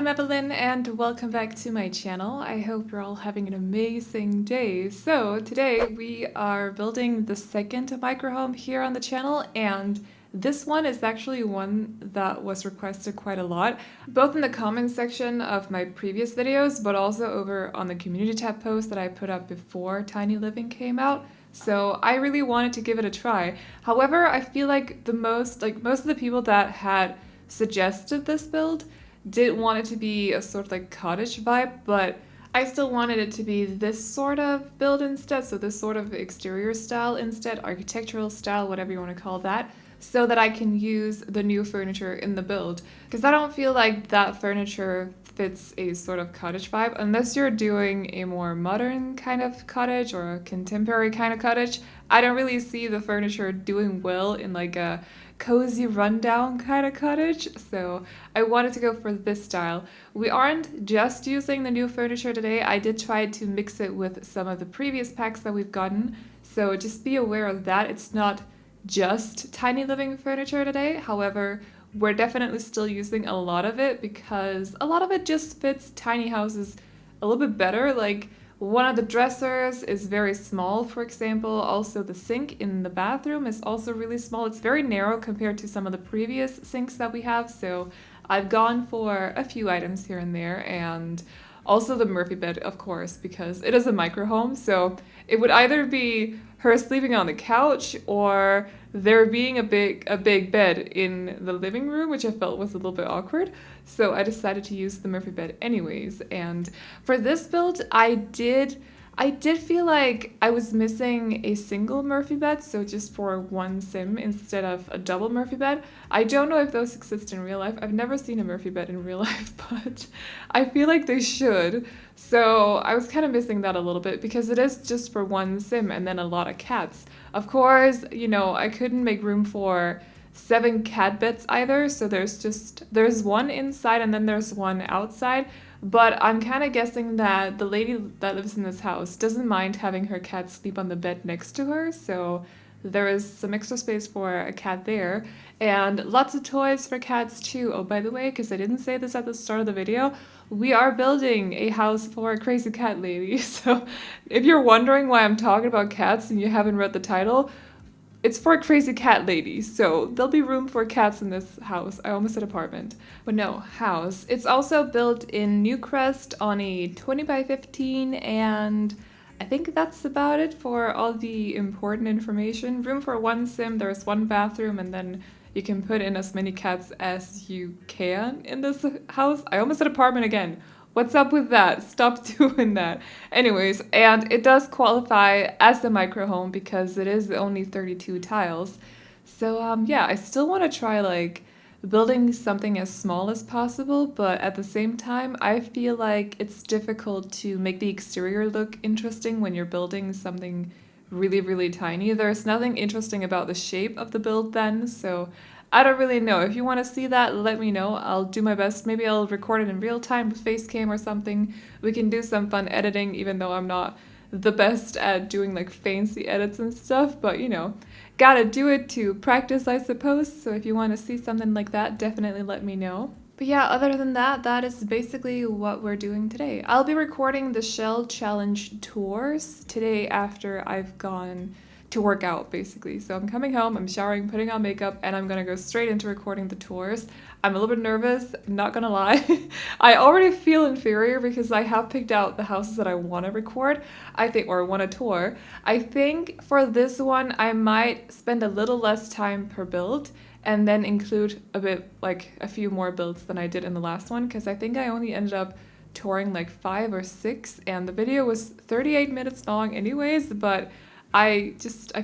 I'm Aveline and welcome back to my channel. I hope you're all having an amazing day. So today we are building the second microhome here on the channel, and this one is actually one that was requested quite a lot, both in the comments section of my previous videos, but also over on the community tab post that I put up before Tiny Living came out. So I really wanted to give it a try. However, I feel like most of the people that had suggested this build did want it to be a sort of like cottage vibe, but I still wanted it to be this sort of build instead, so this sort of exterior style instead, architectural style, whatever you want to call that, so that I can use the new furniture in the build. Because I don't feel like that furniture fits a sort of cottage vibe unless you're doing a more modern kind of cottage or a contemporary kind of cottage. I don't really see the furniture doing well in like a cozy rundown kind of cottage, so I wanted to go for this style. We aren't just using the new furniture today. I did try to mix it with some of the previous packs that we've gotten, so just be aware of that. It's not just Tiny Living furniture today. However, we're definitely still using a lot of it because a lot of it just fits tiny houses a little bit better. Like, one of the dressers is very small, for example. Also, the sink in the bathroom is also really small. It's very narrow compared to some of the previous sinks that we have. So I've gone for a few items here and there, and also the Murphy bed, of course, because it is a micro home. So it would either be her sleeping on the couch or there being a big bed in the living room, which I felt was a little bit awkward. So I decided to use the Murphy bed anyways. And for this build, I did feel like I was missing a single Murphy bed, so just for one sim instead of a double Murphy bed. I don't know if those exist in real life. I've never seen a Murphy bed in real life, but I feel like they should. So I was kind of missing that a little bit because it is just for one sim and then a lot of cats. Of course, I couldn't make room for 7 cat beds either, so there's one inside and then there's one outside. But I'm kind of guessing that the lady that lives in this house doesn't mind having her cat sleep on the bed next to her, so there is some extra space for a cat there. And lots of toys for cats too. Oh, by the way, because I didn't say this at the start of the video, we are building a house for a crazy cat lady. So if you're wondering why I'm talking about cats and you haven't read the title, it's for a crazy cat lady, so there'll be room for cats in this house. I almost said apartment, but no, house. It's also built in Newcrest on a 20 by 15, and I think that's about it for all the important information. Room for one sim, there's one bathroom, and then you can put in as many cats as you can in this house. I almost said apartment again. What's up with that? Stop doing that. Anyways, and it does qualify as a micro home because it is only 32 tiles. So yeah, I still want to try like building something as small as possible, but at the same time, I feel like it's difficult to make the exterior look interesting when you're building something really, really tiny. There's nothing interesting about the shape of the build then, so I don't really know. If you want to see that, let me know. I'll do my best. Maybe I'll record it in real time with Facecam or something. We can do some fun editing, even though I'm not the best at doing like fancy edits and stuff, but gotta do it to practice, I suppose. So if you want to see something like that, definitely let me know. But yeah, other than that, that is basically what we're doing today. I'll be recording the Shell Challenge tours today after I've gone to work out, basically. So I'm coming home, I'm showering, putting on makeup, and I'm gonna go straight into recording the tours. I'm a little bit nervous, not gonna lie. I already feel inferior because I have picked out the houses that I want to record, or want to tour. I think for this one, I might spend a little less time per build and then include a few more builds than I did in the last one, because I think I only ended up touring like 5 or 6, and the video was 38 minutes long anyways, but I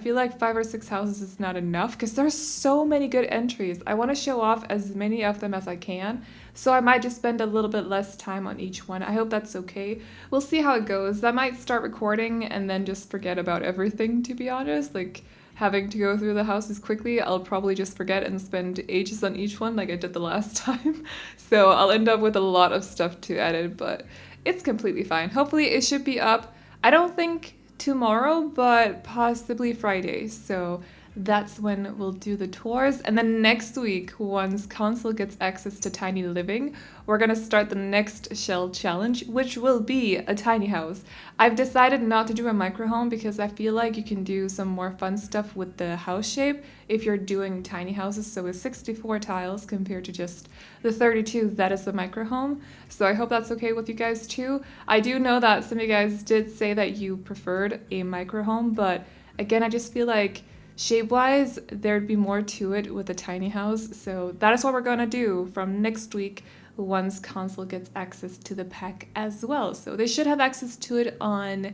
feel like 5 or 6 houses is not enough because there's so many good entries. I want to show off as many of them as I can, so I might just spend a little bit less time on each one. I hope that's okay. We'll see how it goes. I might start recording and then just forget about everything, to be honest. Like, having to go through the houses quickly, I'll probably just forget and spend ages on each one like I did the last time. So I'll end up with a lot of stuff to edit, but it's completely fine. Hopefully it should be up. I don't think tomorrow, but possibly Friday. So that's when we'll do the tours. And then next week, once Council gets access to Tiny Living, we're gonna start the next shell challenge, which will be a tiny house. I've decided not to do a micro home because I feel like you can do some more fun stuff with the house shape if you're doing tiny houses. So with 64 tiles compared to just the 32 that is the micro home. So I hope that's okay with you guys too. I do know that some of you guys did say that you preferred a micro home, but again, I just feel like shape-wise, there'd be more to it with a tiny house, so that is what we're gonna do from next week once Console gets access to the pack as well. So they should have access to it on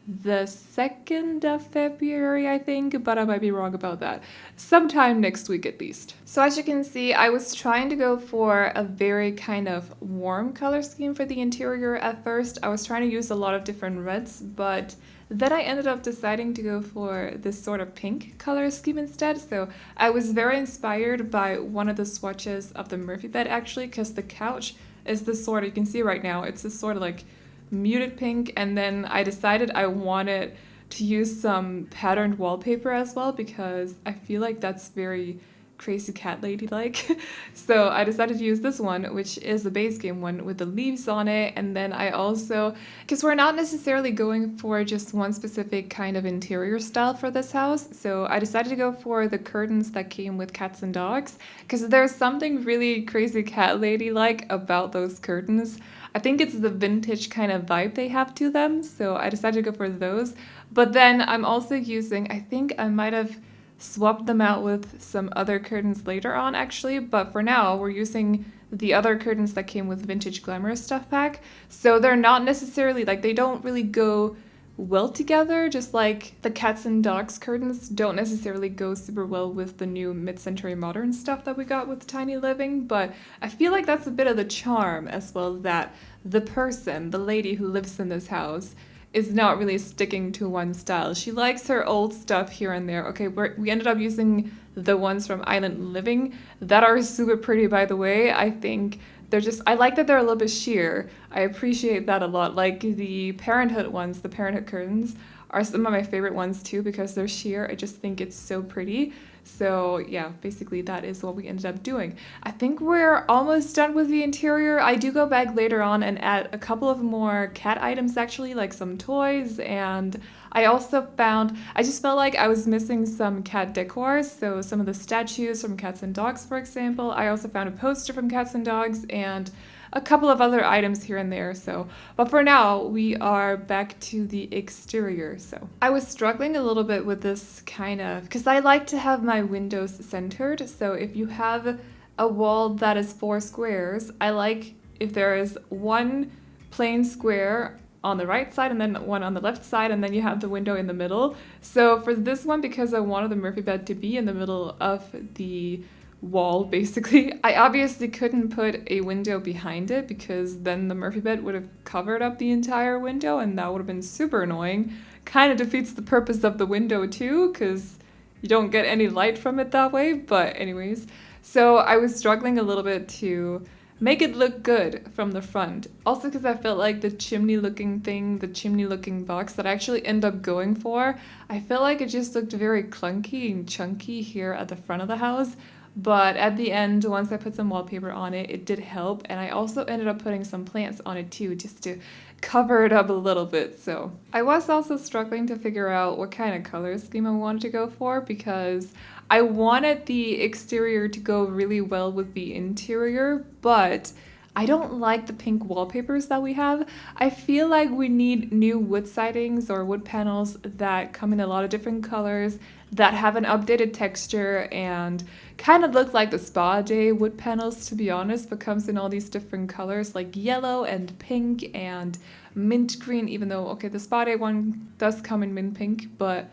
the 2nd of February, I think, but I might be wrong about that. Sometime next week at least. So as you can see, I was trying to go for a very kind of warm color scheme for the interior at first. I was trying to use a lot of different reds, but then I ended up deciding to go for this sort of pink color scheme instead. So I was very inspired by one of the swatches of the Murphy bed actually, because the couch is this sort of, you can see right now, it's this sort of like muted pink, and then I decided I wanted to use some patterned wallpaper as well because I feel like that's very crazy cat lady like. So I decided to use this one, which is the base game one with the leaves on it. And then I also, because we're not necessarily going for just one specific kind of interior style for this house, so I decided to go for the curtains that came with cats and dogs because there's something really crazy cat lady like about those curtains. I think it's the vintage kind of vibe they have to them, so I decided to go for those. But then I'm also using, I think I might have swapped them out with some other curtains later on actually, but for now we're using the other curtains that came with Vintage Glamorous Stuff Pack. So they're not necessarily, like, they don't really go well together, just like the cats and dogs curtains don't necessarily go super well with the new mid-century modern stuff that we got with Tiny Living, but I feel like that's a bit of the charm as well, that the person, the lady who lives in this house, is not really sticking to one style. She likes her old stuff here and there. Okay, we ended up using the ones from Island Living that are super pretty, by the way. I think they're just, I like that they're a little bit sheer. I appreciate that a lot. Like the Parenthood ones, the Parenthood curtains are some of my favorite ones too because they're sheer. I just think it's so pretty. So yeah, basically that is what we ended up doing. I think we're almost done with the interior. I do go back later on and add a couple of more cat items actually, like some toys, and I also found, I just felt like I was missing some cat decor, so some of the statues from Cats and Dogs, for example. I also found a poster from Cats and Dogs and a couple of other items here and there. So, but for now we are back to the exterior. So I was struggling a little bit with this kind of, because I like to have my windows centered. So if you have a wall that is 4 squares, I like if there is one plain square on the right side and then one on the left side, and then you have the window in the middle. So for this one, because I wanted the Murphy bed to be in the middle of the wall, basically, I obviously couldn't put a window behind it because then the Murphy bed would have covered up the entire window and that would have been super annoying. Kind of defeats the purpose of the window too, because you don't get any light from it that way. But anyways, so I was struggling a little bit to make it look good from the front. Also because I felt like the chimney looking thing, the chimney looking box that I actually end up going for, I felt like it just looked very clunky and chunky here at the front of the house. But at the end, once I put some wallpaper on it, it did help. And I also ended up putting some plants on it too, just to cover it up a little bit. So I was also struggling to figure out what kind of color scheme I wanted to go for because I wanted the exterior to go really well with the interior, but I don't like the pink wallpapers that we have. I feel like we need new wood sidings or wood panels that come in a lot of different colors, that have an updated texture and kind of look like the spa day wood panels, to be honest, but comes in all these different colors like yellow and pink and mint green, even though, okay, the spa day one does come in mint pink, but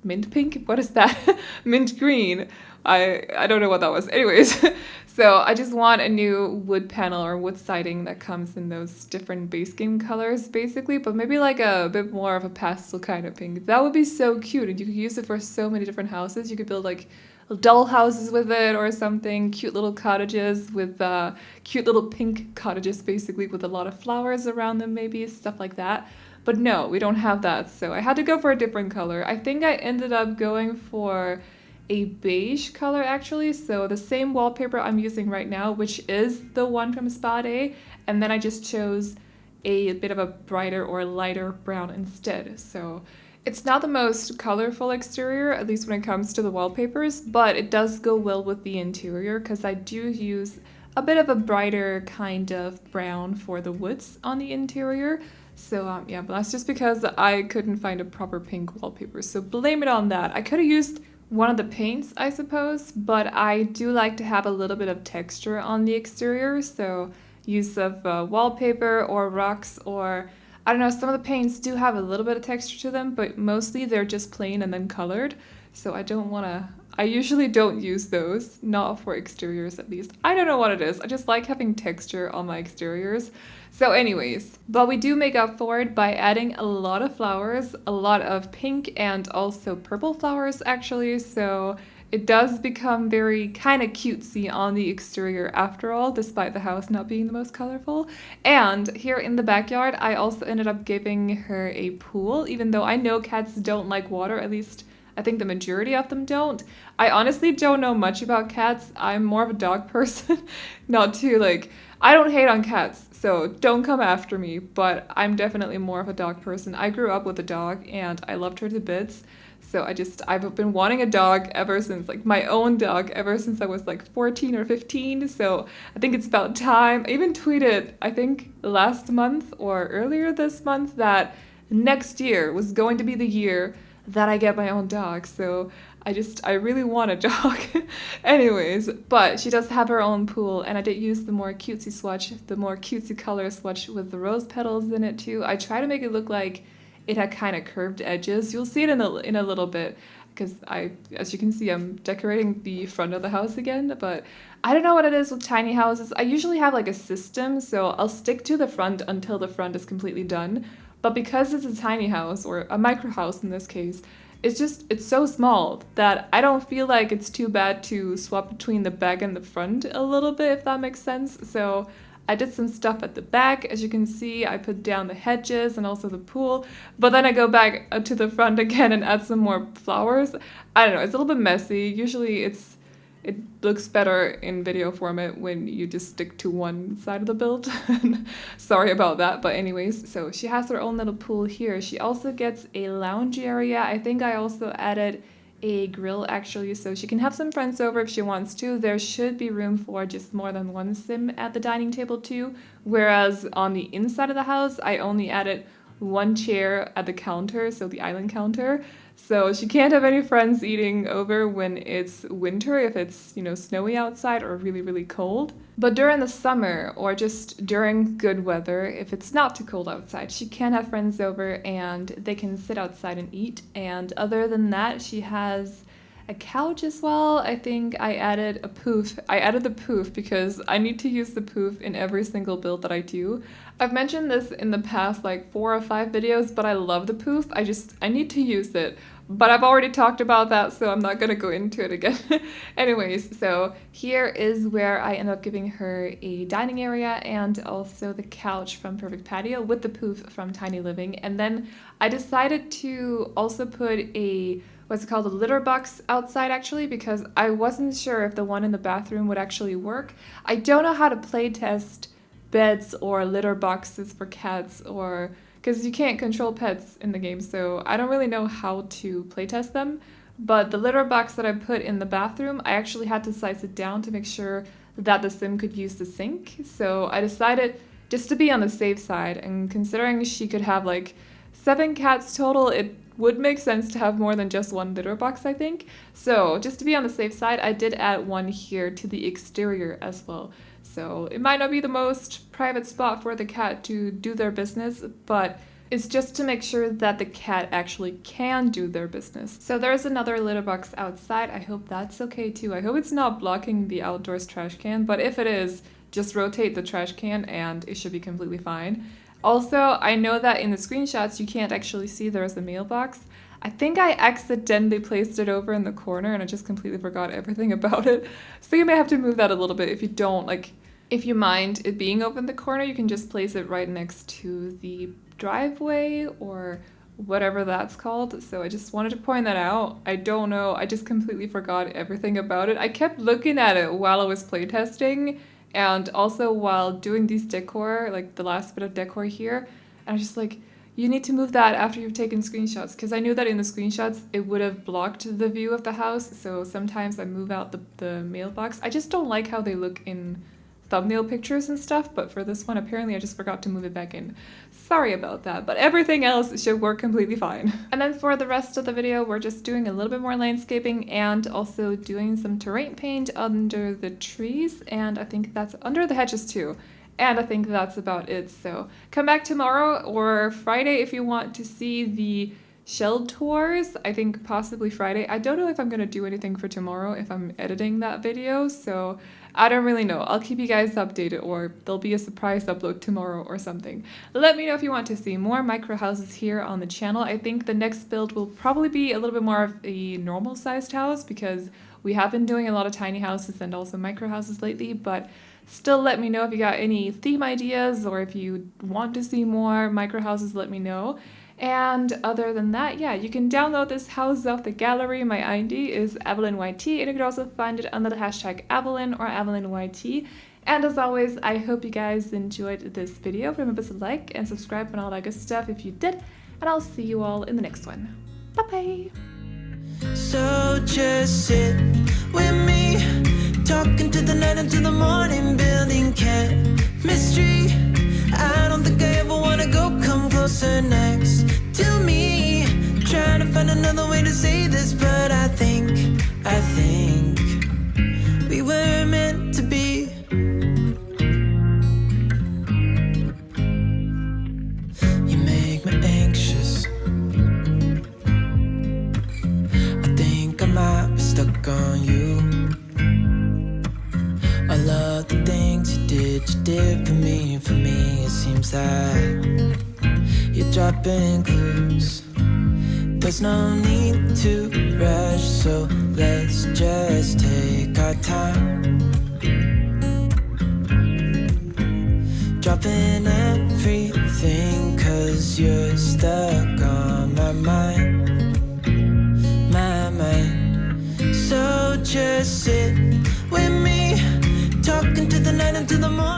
mint pink? What is that? Mint green. I don't know what that was. Anyways, so I just want a new wood panel or wood siding that comes in those different base game colors, basically, but maybe like a bit more of a pastel kind of pink. That would be so cute, and you could use it for so many different houses. You could build like doll houses with it or something, cute little cottages with cute little pink cottages, basically, with a lot of flowers around them, maybe, stuff like that. But no, we don't have that, so I had to go for a different color. I think I ended up going for a beige color actually, so the same wallpaper I'm using right now, which is the one from Spa Day, and then I just chose a bit of a brighter or lighter brown instead. So it's not the most colorful exterior, at least when it comes to the wallpapers, but it does go well with the interior because I do use a bit of a brighter kind of brown for the woods on the interior. So yeah, but that's just because I couldn't find a proper pink wallpaper, so blame it on that. I could have used one of the paints, I suppose, but I do like to have a little bit of texture on the exterior, so use of wallpaper or rocks, or I don't know, some of the paints do have a little bit of texture to them, but mostly they're just plain and then colored, so I usually don't use those, not for exteriors at least. I don't know what it is, I just like having texture on my exteriors. So anyways, but we do make up for it by adding a lot of flowers, a lot of pink and also purple flowers actually, so it does become very kind of cutesy on the exterior after all, despite the house not being the most colorful. And here in the backyard, I also ended up giving her a pool, even though I know cats don't like water, at least I think the majority of them don't. I honestly don't know much about cats. I'm more of a dog person. Not too like, I don't hate on cats, so don't come after me, but I'm definitely more of a dog person. I grew up with a dog and I loved her to bits. So I've been wanting a dog ever since, like my own dog, ever since I was like 14 or 15. So I think it's about time. I even tweeted, I think last month or earlier this month, that next year was going to be the year that I get my own dog. So I really want a dog. Anyways, but she does have her own pool, and I did use the more cutesy swatch, the more cutesy color swatch with the rose petals in it too. I try to make it look like it had kind of curved edges. You'll see it in a little bit, because as you can see, I'm decorating the front of the house again, but I don't know what it is with tiny houses. I usually have like a system, so I'll stick to the front until the front is completely done. But because it's a tiny house, or a micro house in this case, it's so small that I don't feel like it's too bad to swap between the back and the front a little bit, if that makes sense. So I did some stuff at the back. As you can see, I put down the hedges and also the pool, but then I go back to the front again and add some more flowers. I don't know, it's a little bit messy. Usually it looks better in video format when you just stick to one side of the build. Sorry about that, but anyways, so she has her own little pool here. She also gets a lounge area. I think I also added a grill actually, so she can have some friends over if she wants to. There should be room for just more than one sim at the dining table too, whereas on the inside of the house, I only added one chair at the counter, so the island counter. So she can't have any friends eating over when it's winter, if it's, snowy outside or really, really cold. But during the summer or just during good weather, if it's not too cold outside, she can have friends over and they can sit outside and eat. And other than that, she has a couch as well. I think I added a poof. I added the poof because I need to use the poof in every single build that I do. I've mentioned this in the past like 4 or 5 videos, but I love the poof. I need to use it. But I've already talked about that, so I'm not gonna go into it again. Anyways, so here is where I end up giving her a dining area and also the couch from Perfect Patio with the poof from Tiny Living. And then I decided to also put a litter box outside actually, because I wasn't sure if the one in the bathroom would actually work. I don't know how to play test beds or litter boxes for cats, or because you can't control pets in the game, so I don't really know how to playtest them. But the litter box that I put in the bathroom, I actually had to size it down to make sure that the sim could use the sink. So I decided just to be on the safe side, and considering she could have like 7 cats total, it would make sense to have more than just one litter box, I think. So just to be on the safe side, I did add one here to the exterior as well. So it might not be the most private spot for the cat to do their business, but it's just to make sure that the cat actually can do their business. So there's another litter box outside. I hope that's okay too. I hope it's not blocking the outdoors trash can, but if it is, just rotate the trash can and it should be completely fine. Also, I know that in the screenshots you can't actually see there's a mailbox. I think I accidentally placed it over in the corner and I just completely forgot everything about it. So you may have to move that a little bit if you don't, if you mind it being over in the corner, you can just place it right next to the driveway or whatever that's called. So I just wanted to point that out. I don't know, I just completely forgot everything about it. I kept looking at it while I was playtesting and also while doing these decor, like the last bit of decor here. And I was just like, you need to move that after you've taken screenshots, because I knew that in the screenshots it would have blocked the view of the house. So sometimes I move out the mailbox. I just don't like how they look in thumbnail pictures and stuff, but for this one apparently I just forgot to move it back in. Sorry about that, but everything else should work completely fine. And then for the rest of the video, we're just doing a little bit more landscaping and also doing some terrain paint under the trees, and I think that's under the hedges too. And I think that's about it. So come back tomorrow or Friday if you want to see the shell tours. I think possibly Friday. I don't know if I'm going to do anything for tomorrow if I'm editing that video, so I don't really know. I'll keep you guys updated, or there'll be a surprise upload tomorrow or something. Let me know if you want to see more micro houses here on the channel. I think the next build will probably be a little bit more of a normal sized house, because we have been doing a lot of tiny houses and also micro houses lately, but still let me know if you got any theme ideas, or if you want to see more micro houses, let me know. And other than that, yeah, you can download this house off the gallery. My ID is AvelineYT, and you can also find it under the hashtag Aveline or AvelineYT. And as always, I hope you guys enjoyed this video. Remember to like and subscribe and all that good stuff if you did. And I'll see you all in the next one. Bye-bye! So just sit with me, talking to the night until the morning, building chemistry. I don't think I ever wanna go come closer next to me, trying to find another way to say this, but I think we were meant to be. You make me anxious. I think I might be stuck on you. I love the things you did for me. It seems that you're dropping clues. There's no need to rush, so let's just take our time. Dropping everything, 'cause you're stuck on my mind. So just sit with me, talking to the night until the morning.